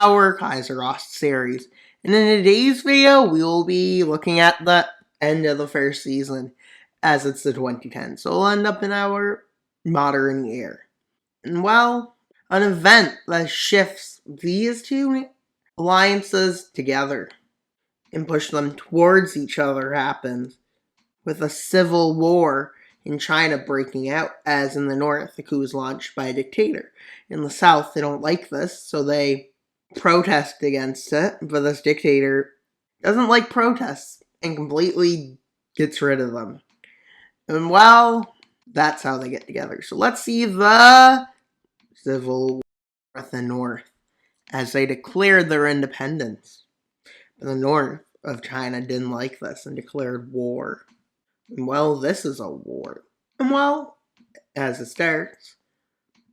our KaiserOst series. And in today's video, we will be looking at the end of the first season, as it's the 2010s. So we'll end up in our modern year. And well, an event that shifts these two alliances together and push them towards each other happens, with a civil war in China breaking out, as in the north, the coup is launched by a dictator. In the south, they don't like this, so they protest against it, but this dictator doesn't like protests and completely gets rid of them. And well, that's how they get together. So let's see the civil war with the north as they declared their independence. But the north of China didn't like this and declared war. And well, this is a war. And well, as it starts,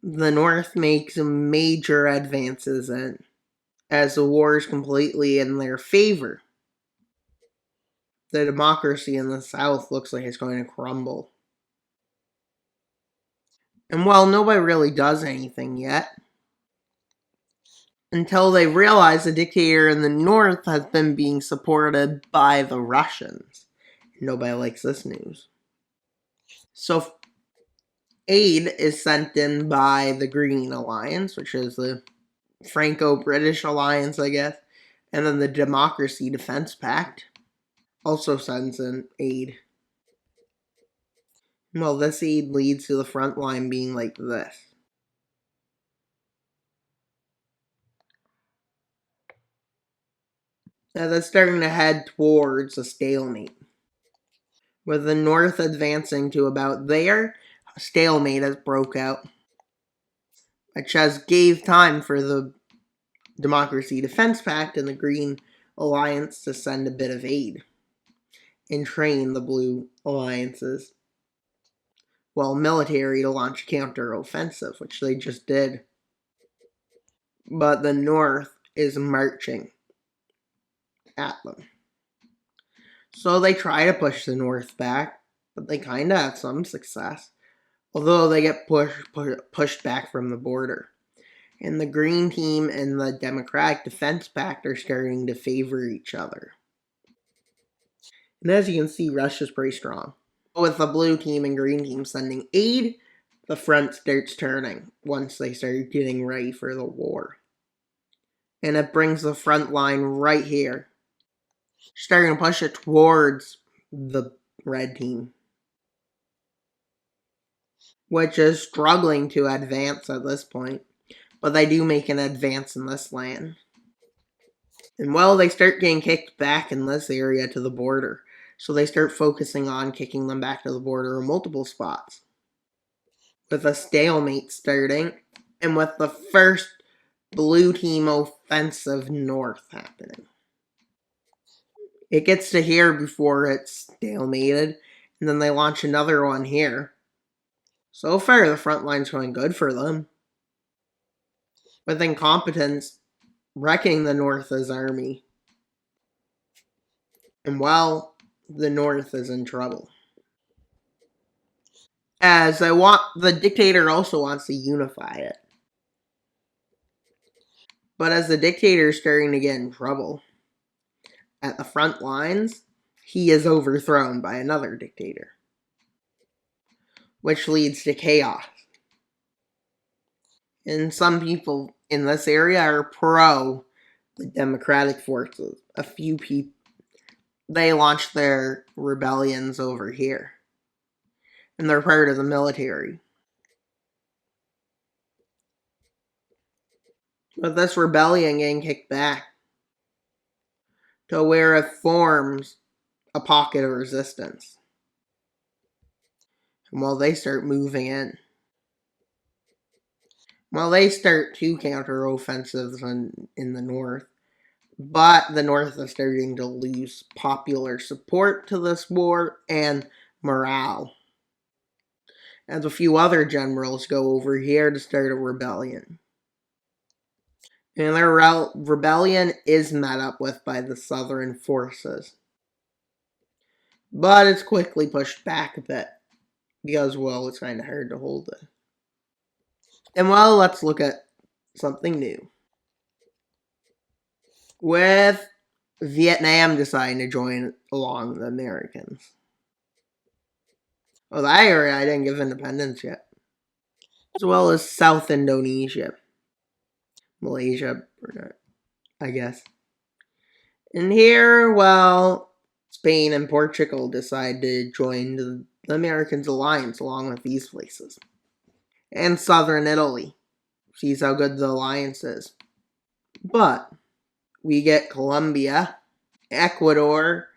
the north makes major advances in, as the war is completely in their favor. The democracy in the south looks like it's going to crumble. And while nobody really does anything yet, until they realize the dictator in the north has been being supported by the Russians. Nobody likes this news. So aid is sent in by the Green Alliance, which is the Franco-British alliance, I guess. And then the Democracy Defense Pact also sends in aid. Well, this aid leads to the front line being like this. Now that's starting to head towards a stalemate. With the north advancing to about there, a stalemate has broke out, which has gave time for the Democracy Defense Pact and the Green Alliance to send a bit of aid and train the Blue Alliances. Well, military to launch a counter-offensive, which they just did. But the North is marching at them. So they try to push the North back, but they kind of have some success. Although they get pushed back from the border. And the Green Team and the Democratic Defense Pact are starting to favor each other. And as you can see, Russia's pretty strong. With the Blue Team and Green Team sending aid, the front starts turning once they start getting ready for the war. And it brings the front line right here, starting to push it towards the Red Team, which is struggling to advance at this point. But they do make an advance in this land. And well, they start getting kicked back in this area to the border. So they start focusing on kicking them back to the border in multiple spots. With a stalemate starting, and with the first Blue Team offensive north happening. It gets to here before it's stalemated, and then they launch another one here. So far, the front line's going good for them. With incompetence wrecking the North's army. And well, the North is in trouble. As the dictator also wants to unify it. But as the dictator is starting to get in trouble at the front lines, he is overthrown by another dictator, which leads to chaos. And some people in this area are pro the democratic forces. A few people, they launched their rebellions over here. And they're part of the military. But this rebellion getting kicked back to where it forms a pocket of resistance. And while they start moving in. Well, they start two counter-offensives in the north. But the north is starting to lose popular support to this war and morale. As a few other generals go over here to start a rebellion. And their rebellion is met up with by the southern forces. But it's quickly pushed back a bit. Because, well, it's kind of hard to hold it. And well, let's look at something new. with Vietnam deciding to join along the Americans. Well, that area I didn't give independence yet. As well as South Indonesia. Malaysia, I guess. And here, well, Spain and Portugal decide to join the Americans' alliance along with these places. And southern Italy sees how good the alliance is. But we get Colombia, Ecuador,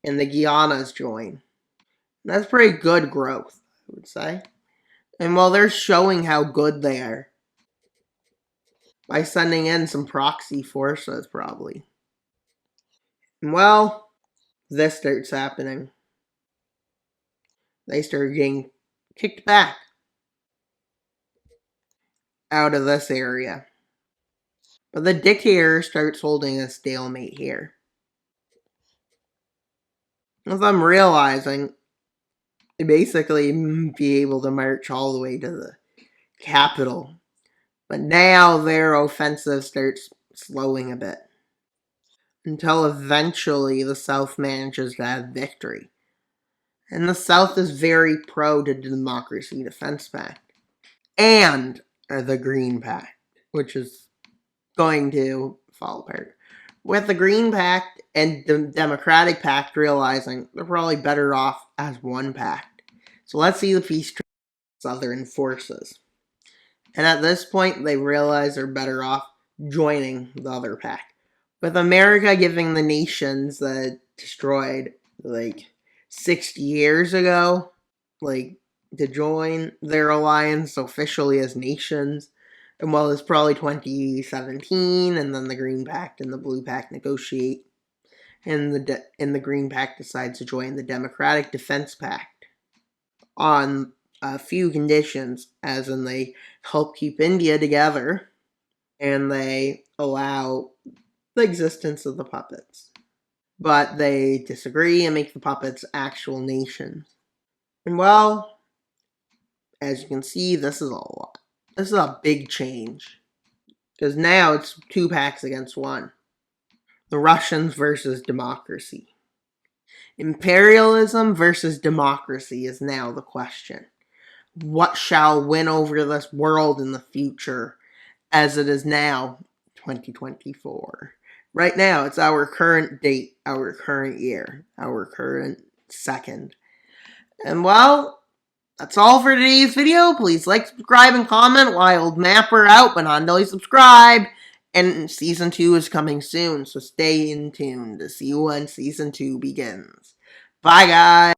and the Guianas join. That's pretty good growth, I would say. And while they're showing how good they are, by sending in some proxy forces, probably. And well, this starts happening. They start getting kicked back out of this area. But the dictator starts holding a stalemate here. As I'm realizing, they basically be able to march all the way to the capital. But now their offensive starts slowing a bit. Until eventually the South manages to have victory. And the South is very pro to the Democracy Defense Pact. And the Green Pact, which is going to fall apart. With the Green Pact and the Democratic Pact realizing they're probably better off as one pact. So let's see the peace treaty with Southern forces. And at this point, they realize they're better off joining the other pact. With America giving the nations that destroyed, 60 years ago, to join their alliance officially as nations. And well, it's probably 2017, and then the Green Pact and the Blue Pact negotiate. And the Green Pact decides to join the Democratic Defense Pact on a few conditions, as in they help keep India together, and they allow the existence of the puppets. But they disagree and make the puppets actual nations. And well, as you can see, this is a lot. This is a big change. Because now it's two packs against one. The Russians versus democracy. Imperialism versus democracy is now the question. What shall win over this world in the future as it is now 2024? Right now, it's our current date, our current year, our current second. And well, that's all for today's video. Please like, subscribe, and comment. Wild Mapper out, but not until you subscribe. And Season 2 is coming soon, so stay in tune to see when Season 2 begins. Bye, guys!